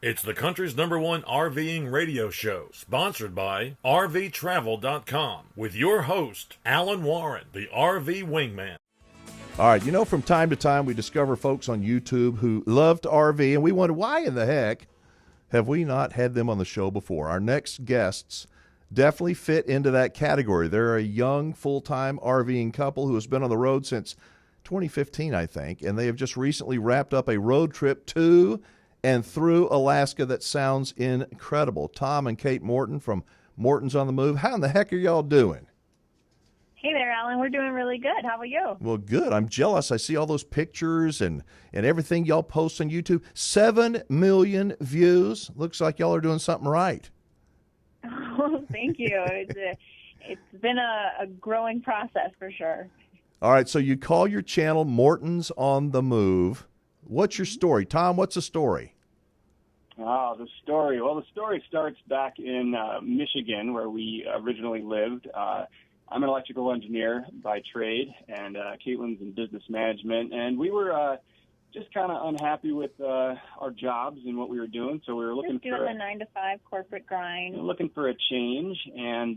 It's the country's #1 RVing radio show, sponsored by RVTravel.com, with your host, Alan Warren, the RV Wingman. All right, from time to time we discover folks on YouTube who love to RV, and we wonder why in the heck have we not had them on the show before. Our next guests definitely fit into that category. They're a young, full-time RVing couple who has been on the road since 2015, I think, and they have just recently wrapped up a road trip to and through Alaska that sounds incredible. Tom and Kate Morton from Morton's on the Move. How in the heck are y'all doing? Hey there, Alan. We're doing really good. How about you? Well, good. I'm jealous. I see all those pictures and everything y'all post on YouTube. 7 million views. Looks like y'all are doing something right. Oh, thank you. It's been a growing process for sure. All right, so you call your channel Morton's on the Move. What's your story? Tom, what's the story? Oh, the story. Well, the story starts back in Michigan, where we originally lived. I'm an electrical engineer by trade, and Caitlin's in business management. And we were just kind of unhappy with our jobs and what we were doing, so we were looking for the 9-to-5 corporate grind. Looking for a change, and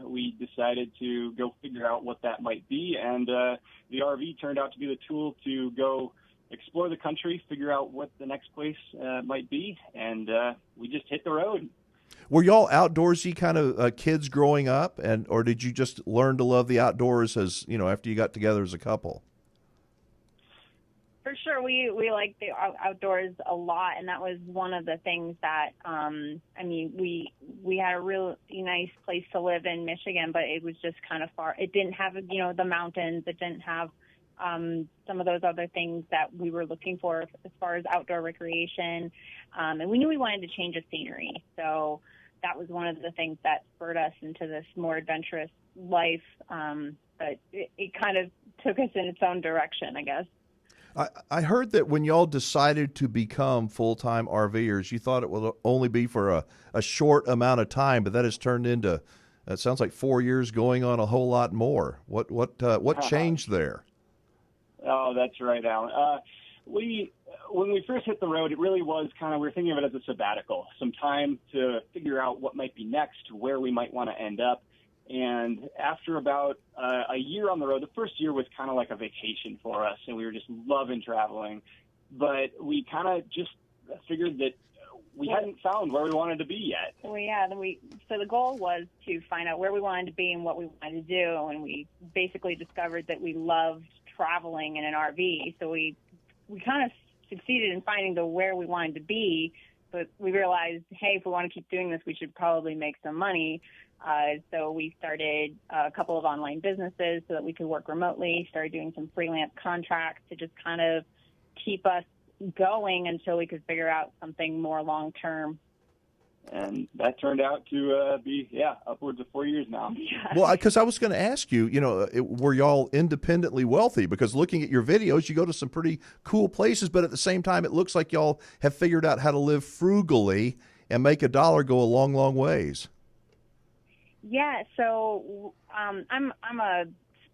we decided to go figure out what that might be. And the RV turned out to be the tool to go explore the country, figure out what the next place might be, and we just hit the road. Were y'all outdoorsy kind of kids growing up, or did you just learn to love the outdoors as after you got together as a couple? For sure, we like the outdoors a lot, and that was one of the things that we had a really nice place to live in Michigan, but it was just kind of far. It didn't have the mountains. It didn't have some of those other things that we were looking for as far as outdoor recreation. And we knew we wanted to change the scenery. So that was one of the things that spurred us into this more adventurous life. But it kind of took us in its own direction, I guess. I heard that when y'all decided to become full-time RVers, you thought it would only be for a short amount of time, but that has turned into, it sounds like 4 years going on a whole lot more. What changed there? Oh, that's right, Alan. When we first hit the road, it really was we were thinking of it as a sabbatical, some time to figure out what might be next, where we might want to end up. And after about a year on the road, the first year was kind of like a vacation for us, and we were just loving traveling. But we kind of just figured that we hadn't found where we wanted to be yet. So the goal was to find out where we wanted to be and what we wanted to do, and we basically discovered that we loved traveling in an RV. So we kind of succeeded in finding where we wanted to be, but we realized, hey, if we want to keep doing this, we should probably make some money. So we started a couple of online businesses so that we could work remotely, started doing some freelance contracts to just kind of keep us going until we could figure out something more long-term. And that turned out to be, upwards of 4 years now. Well, because I was going to ask you, were y'all independently wealthy? Because looking at your videos, you go to some pretty cool places, but at the same time, it looks like y'all have figured out how to live frugally and make a dollar go a long, long ways. Yeah, so I'm a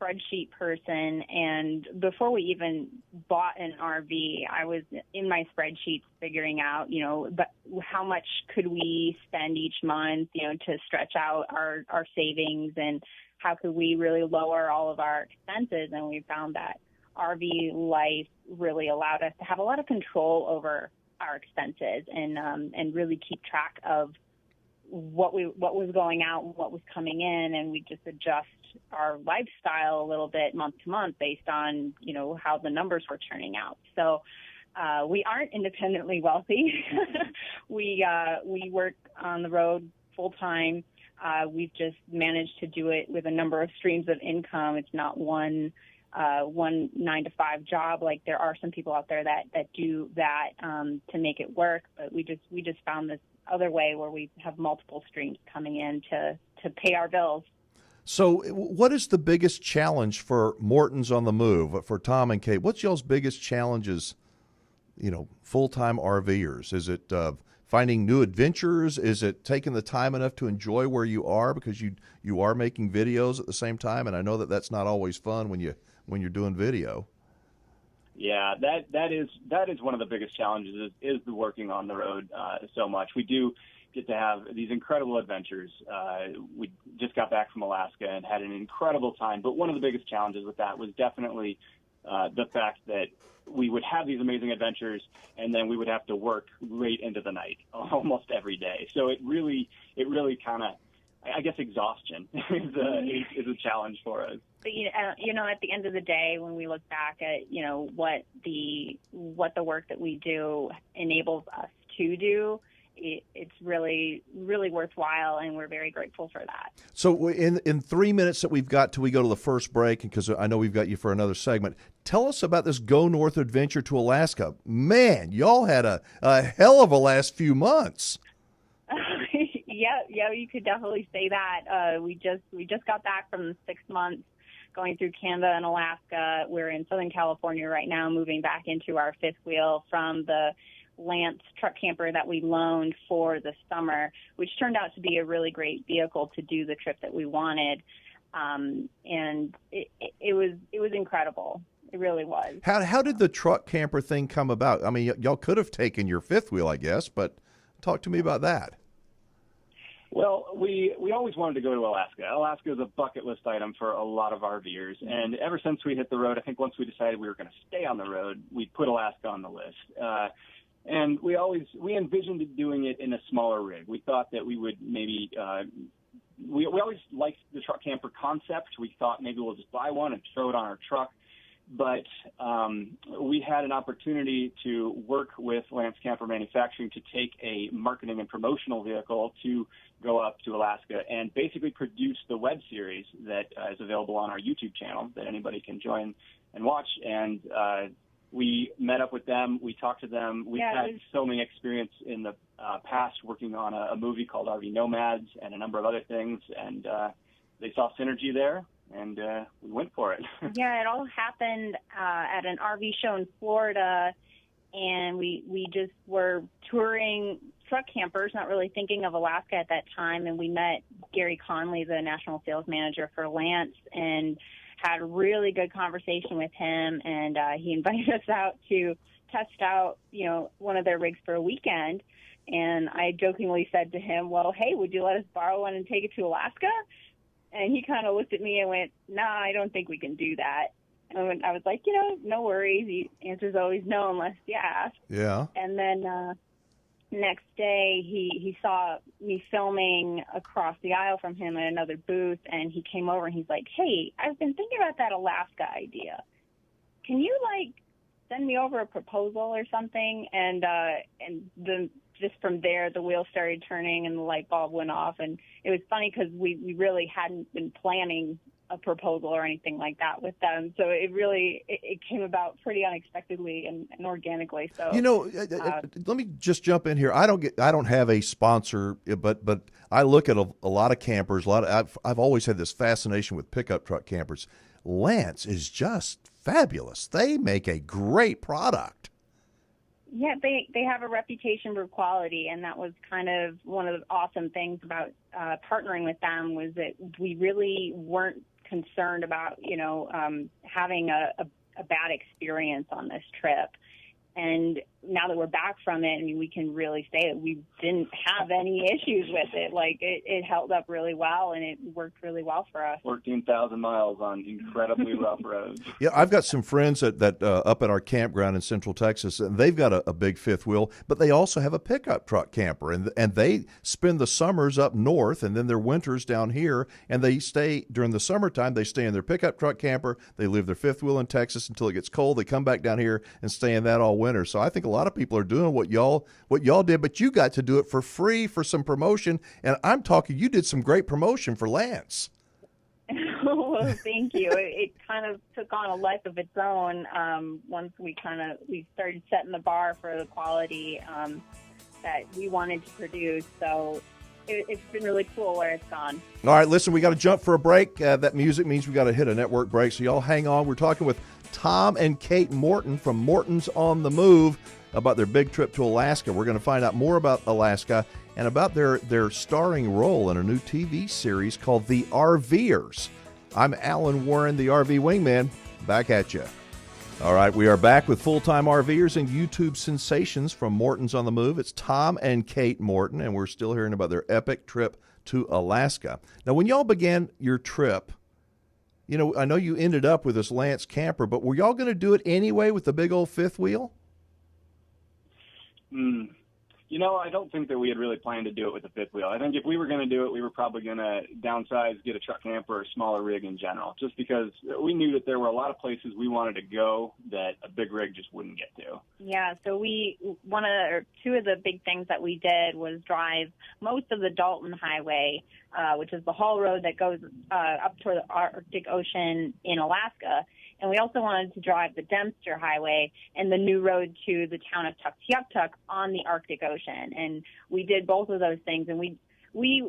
spreadsheet person, and before we even bought an RV, I was in my spreadsheets figuring out, but how much could we spend each month, to stretch out our savings, and how could we really lower all of our expenses. And we found that RV life really allowed us to have a lot of control over our expenses and really keep track of what was going out, what was coming in, and we just adjust our lifestyle a little bit month to month based on, how the numbers were turning out. So we aren't independently wealthy. We work on the road full time. We've just managed to do it with a number of streams of income. It's not one 9-to-5 job. Like there are some people out there that do that to make it work, but we just found this other way where we have multiple streams coming in to pay our bills. So what is the biggest challenge for Morton's on the Move, for Tom and Kate? What's y'all's biggest challenges, full-time RVers? Is it finding new adventures? Is it taking the time enough to enjoy where you are, because you are making videos at the same time? And I know that that's not always fun when you're doing video. Yeah, that is one of the biggest challenges is the working on the road so much. We do get to have these incredible adventures. We just got back from Alaska and had an incredible time. But one of the biggest challenges with that was definitely the fact that we would have these amazing adventures and then we would have to work late into the night almost every day. So it really kind of, I guess, exhaustion is a challenge for us. But at the end of the day, when we look back at what the work that we do enables us to do, it's really, really worthwhile, and we're very grateful for that. So in 3 minutes that we've got till we go to the first break, because I know we've got you for another segment, tell us about this Go North adventure to Alaska. Man, y'all had a hell of a last few months. Yeah, you could definitely say that. We just got back from 6 months going through Canada and Alaska. We're in Southern California right now, moving back into our fifth wheel from the Lance truck camper that we loaned for the summer, which turned out to be a really great vehicle to do the trip that we wanted. And it was incredible. It really was. How did the truck camper thing come about? I mean, y'all could have taken your fifth wheel, I guess, but talk to me about that. Well, we always wanted to go to Alaska. Alaska is a bucket list item for a lot of RVers. And ever since we hit the road, I think once we decided we were going to stay on the road, we put Alaska on the list. And we envisioned doing it in a smaller rig. We thought that we would maybe we always liked the truck camper concept. We thought maybe we'll just buy one and throw it on our truck. But we had an opportunity to work with Lance Camper Manufacturing to take a marketing and promotional vehicle to go up to Alaska and basically produce the web series that is available on our YouTube channel that anybody can join and watch. And we met up with them. We talked to them. We've had filming experience in the past working on a movie called RV Nomads and a number of other things. And they saw synergy there. And we went for it. Yeah, it all happened at an RV show in Florida, and we just were touring truck campers, not really thinking of Alaska at that time, and we met Gary Conley, the national sales manager for Lance, and had a really good conversation with him, and he invited us out to test out, one of their rigs for a weekend. And I jokingly said to him, well, hey, would you let us borrow one and take it to Alaska? And he kind of looked at me and went, nah, I don't think we can do that. And I was like, no worries. The answer's always no unless you ask. Yeah. And then next day he saw me filming across the aisle from him at another booth, and he came over and he's like, hey, I've been thinking about that Alaska idea. Can you, send me over a proposal or something? And just from there, the wheels started turning and the light bulb went off. And it was funny because we really hadn't been planning a proposal or anything like that with them. So it came about pretty unexpectedly and organically. So let me just jump in here. I don't have a sponsor, but I look at a lot of campers. I've always had this fascination with pickup truck campers. Lance is just fabulous. They make a great product. Yeah, they have a reputation for quality, and that was kind of one of the awesome things about partnering with them was that we really weren't concerned about, having a bad experience on this trip. And now that we're back from it, we can really say that we didn't have any issues with it. It held up really well, and it worked really well for us. 14,000 miles on incredibly rough roads. Yeah, I've got some friends that up at our campground in Central Texas, and they've got a big fifth wheel, but they also have a pickup truck camper, and they spend the summers up north, and then their winters down here, and they stay during the summertime. They stay in their pickup truck camper. They leave their fifth wheel in Texas until it gets cold. They come back down here and stay in that all winter. So I think a lot of people are doing what y'all did, but you got to do it for free for some promotion. And I'm talking, you did some great promotion for Lance. Well, thank you. It kind of took on a life of its own once we started setting the bar for the quality that we wanted to produce. So it's been really cool where it's gone. All right, listen, we got to jump for a break. That music means we got to hit a network break. So y'all hang on. We're talking with Tom and Kate Morton from Morton's on the Move about their big trip to Alaska. We're going to find out more about Alaska and about their starring role in a new TV series called The RVers. I'm Alan Warren, the RV Wingman. Back at you. All right, we are back with full-time RVers and YouTube sensations from Morton's on the Move. It's Tom and Kate Morton, and we're still hearing about their epic trip to Alaska. Now, when y'all began your trip, you know, I know you ended up with this Lance camper, but were y'all going to do it anyway with the big old fifth wheel? You know, I don't think that we had really planned to do it with the fifth wheel. I think if we were going to do it, we were probably going to downsize, get a truck camper or a smaller rig in general, just because we knew that there were a lot of places we wanted to go that a big rig just wouldn't get to. Yeah, so two of the big things that we did was drive most of the Dalton Highway, which is the haul road that goes up toward the Arctic Ocean in Alaska. And we also wanted to drive the Dempster Highway and the new road to the town of Tuktoyaktuk on the Arctic Ocean. And we did both of those things. And we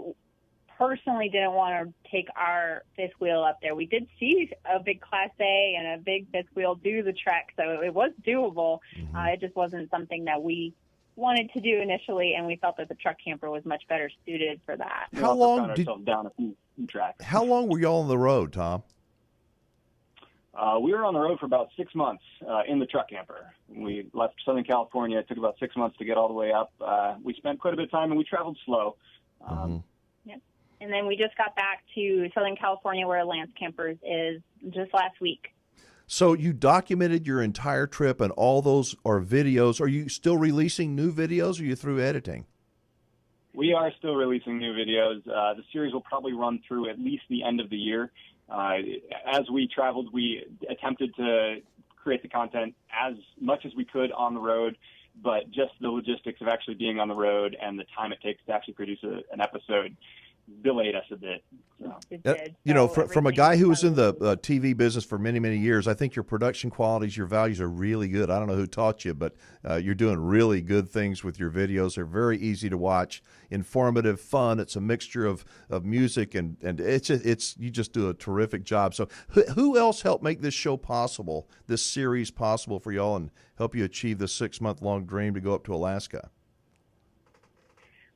personally didn't want to take our fifth wheel up there. We did see a big Class A and a big fifth wheel do the trek, so it was doable. It just wasn't something that we wanted to do initially, and we felt that the truck camper was much better suited for that. How long were y'all on the road, Tom? We were on the road for about 6 months in the truck camper. We left Southern California. It took about 6 months to get all the way up. We spent quite a bit of time, and we traveled slow. Yep. And then we just got back to Southern California, where Lance Campers is, just last week. So you documented your entire trip, and all those are videos. Are you still releasing new videos, or are you through editing? We are still releasing new videos. The series will probably run through at least the end of the year. As we traveled, we attempted to create the content as much as we could on the road, but just the logistics of actually being on the road and the time it takes to actually produce an episode delayed us a bit. So. It did. You know, from a guy who was in the TV business for many, many years, I think your production qualities, your values are really good. I don't know who taught you, but you're doing really good things with your videos. They're very easy to watch, informative, fun. It's a mixture of music and it's you just do a terrific job. So who else helped make this show possible, this series possible for y'all, and help you achieve this 6-month-long dream to go up to Alaska?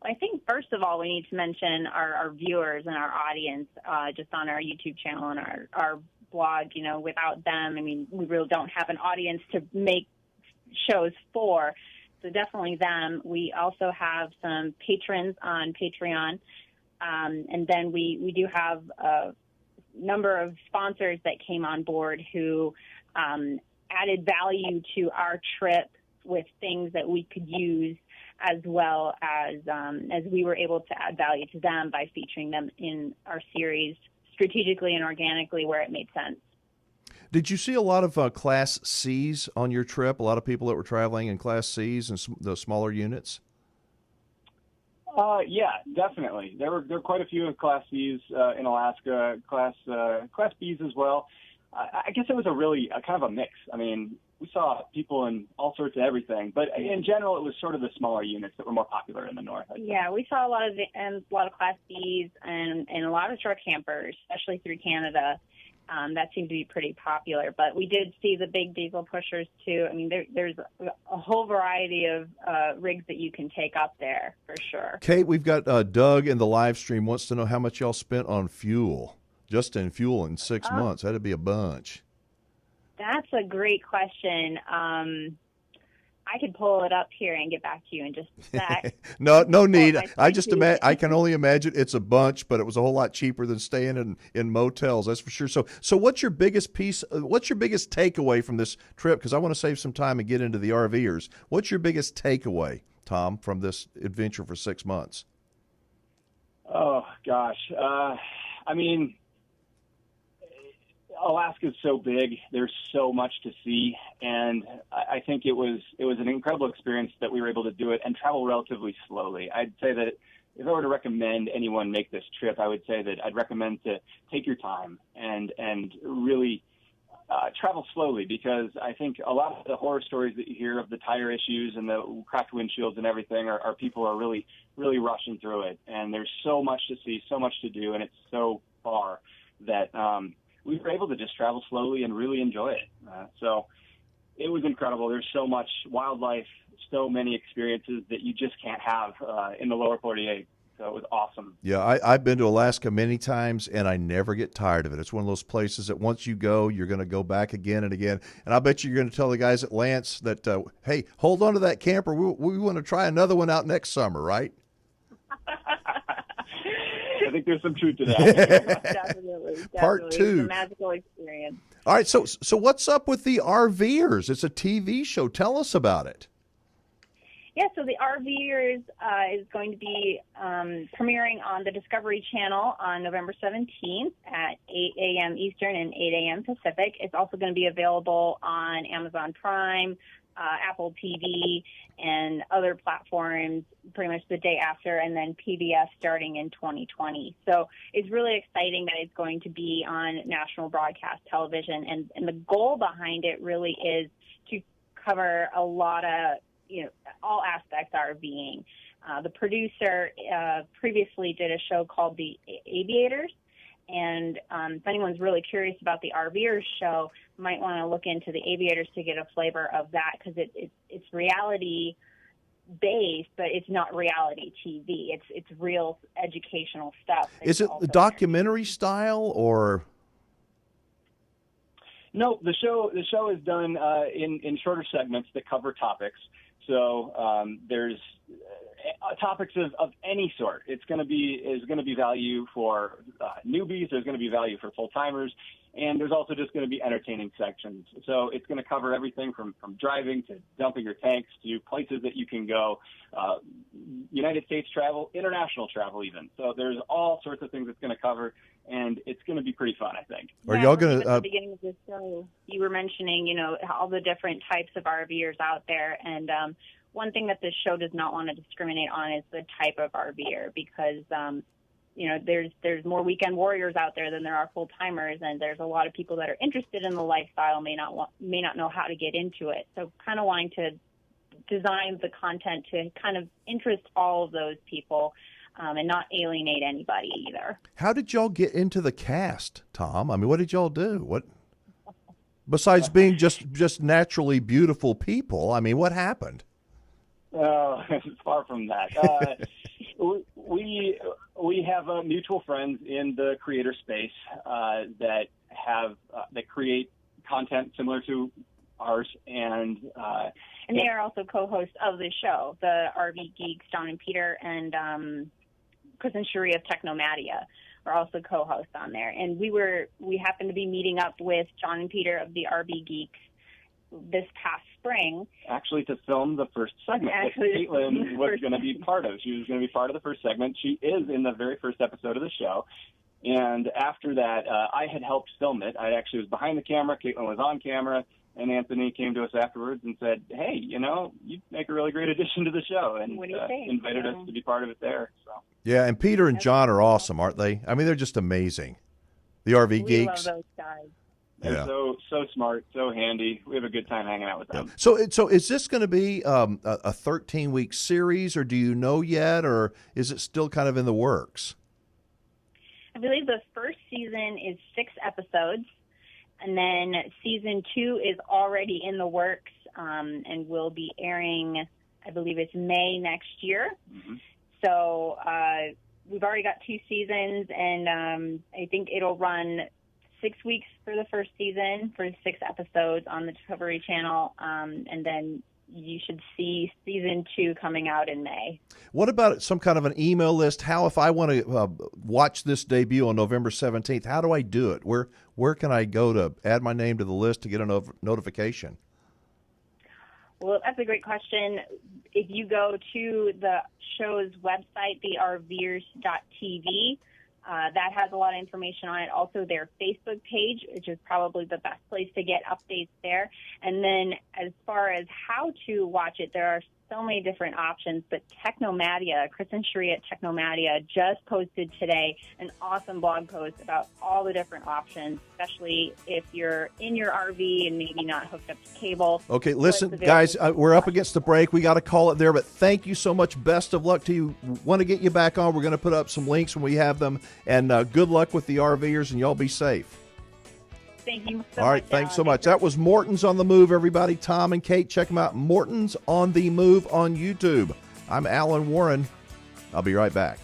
I think, first of all, we need to mention our viewers and our audience just on our YouTube channel and our blog. You know, without them, I mean, we really don't have an audience to make shows for. So definitely them. We also have some patrons on Patreon. And then we do have a number of sponsors that came on board who added value to our trip with things that we could use, as well as we were able to add value to them by featuring them in our series strategically and organically where it made sense. Did you see a lot of Class Cs on your trip, a lot of people that were traveling in Class Cs and the smaller units? Yeah, definitely. There were quite a few of Class Cs in Alaska, Class Bs as well. I guess it was a kind of a mix. I mean, we saw people in all sorts of everything, but in general, it was sort of the smaller units that were more popular in the north. Yeah, we saw a lot of Class Bs and a lot of truck campers, especially through Canada. That seemed to be pretty popular, but we did see the big diesel pushers too. I mean, there's a whole variety of rigs that you can take up there for sure. Kate, we've got Doug in the live stream wants to know how much y'all spent on fuel, just in fuel in 6 months. That'd be a bunch. That's a great question. I could pull it up here and get back to you in just a sec. No need. I can only imagine it's a bunch, but it was a whole lot cheaper than staying in motels. That's for sure. So what's your biggest takeaway from this trip? Because I want to save some time and get into the RVers. What's your biggest takeaway, Tom, from this adventure for 6 months? Oh gosh. I mean, Alaska's so big. There's so much to see, and I think it was an incredible experience that we were able to do it and travel relatively slowly. I'd say that if I were to recommend anyone make this trip, I would say that I'd recommend to take your time and really travel slowly, because I think a lot of the horror stories that you hear of the tire issues and the cracked windshields and everything are people are really, really rushing through it, and there's so much to see, so much to do, and it's so far that we were able to just travel slowly and really enjoy it. So it was incredible. There's so much wildlife, so many experiences that you just can't have in the lower 48. So it was awesome. Yeah, I've been to Alaska many times, and I never get tired of it. It's one of those places that once you go, you're going to go back again and again. And I bet you're going to tell the guys at Lance that, hey, hold on to that camper. We want to try another one out next summer, right? I think there's some truth to that. Definitely. Part 2. It's a magical experience. All right, so what's up with the RVers? It's a TV show. Tell us about it. Yeah, so the RVers is going to be premiering on the Discovery Channel on November 17th at 8 a.m. Eastern and 8 a.m. Pacific. It's also going to be available on Amazon Prime, Apple TV, and other platforms pretty much the day after, and then PBS starting in 2020. So it's really exciting that it's going to be on national broadcast television, and the goal behind it really is to cover a lot of, all aspects RVing. The producer previously did a show called The Aviators, and if anyone's really curious about the RVers show, might want to look into The Aviators to get a flavor of that, because it's reality based, but it's not reality TV. It's real educational stuff. Is it the documentary style or? No, the show is done in shorter segments that cover topics. So there's topics of any sort. There's going to be value for newbies. There's going to be value for full timers, and there's also just going to be entertaining sections. So it's going to cover everything from driving to dumping your tanks to places that you can go, United States travel, international travel even. So there's all sorts of things it's going to cover, and it's going to be pretty fun, I think. Are y'all going to? At the beginning of this show, you were mentioning, all the different types of RVers out there, and one thing that this show does not want to discriminate on is the type of RVer, because there's more weekend warriors out there than there are full timers, and there's a lot of people that are interested in the lifestyle may not know how to get into it. So kind of wanting to design the content to kind of interest all of those people. And not alienate anybody either. How did y'all get into the cast, Tom? I mean, what did y'all do? What besides being just naturally beautiful people? I mean, what happened? It's far from that. We have mutual friends in the creator space that create content similar to ours, and they are also co-hosts of the show, the RV Geeks, John and Peter, and Chris and Cherie of Technomadia are also co-hosts on there. And we happened to be meeting up with John and Peter of the RV Geeks this past spring. Actually, to film the first segment that Caitlin was going to be part of. She was going to be part of the first segment. She is in the very first episode of the show. And after that, I had helped film it. I actually was behind the camera. Caitlin was on camera. And Anthony came to us afterwards and said, hey, you'd make a really great addition to the show, and invited us to be part of it there. So. Yeah, and Peter and John are awesome, aren't they? I mean, they're just amazing. The RV Geeks. We love those guys. They're so smart, so handy. We have a good time hanging out with them. Yeah. So is this going to be a 13-week series, or do you know yet, or is it still kind of in the works? I believe the first season is 6 episodes. And then season 2 is already in the works and will be airing, I believe it's May next year. Mm-hmm. So we've already got 2 seasons, and I think it'll run 6 weeks for the first season for 6 episodes on the Discovery Channel, and then you should see season 2 coming out in May. What about some kind of an email list? How, if I want to watch this debut on November 17th, how do I do it? Where can I go to add my name to the list to get a notification? Well, that's a great question. If you go to the show's website, thervers.tv, that has a lot of information on it. Also, their Facebook page, which is probably the best place to get updates there. And then as far as how to watch it, there are so many different options. But Technomadia, Chris and Cherie at Technomadia just posted today an awesome blog post about all the different options, especially if you're in your RV and maybe not hooked up to cable. Okay, listen, guys, we're up against the break. We got to call it there, but thank you so much. Best of luck to you. Want to get you back on. We're going to put up some links when we have them, and good luck with the RVers, and y'all be safe. Thank you so All right, much, thanks Alan. so much. That was Morton's on the Move, everybody. Tom and Kate, check them out. Morton's on the Move on YouTube. I'm Alan Warren. I'll be right back.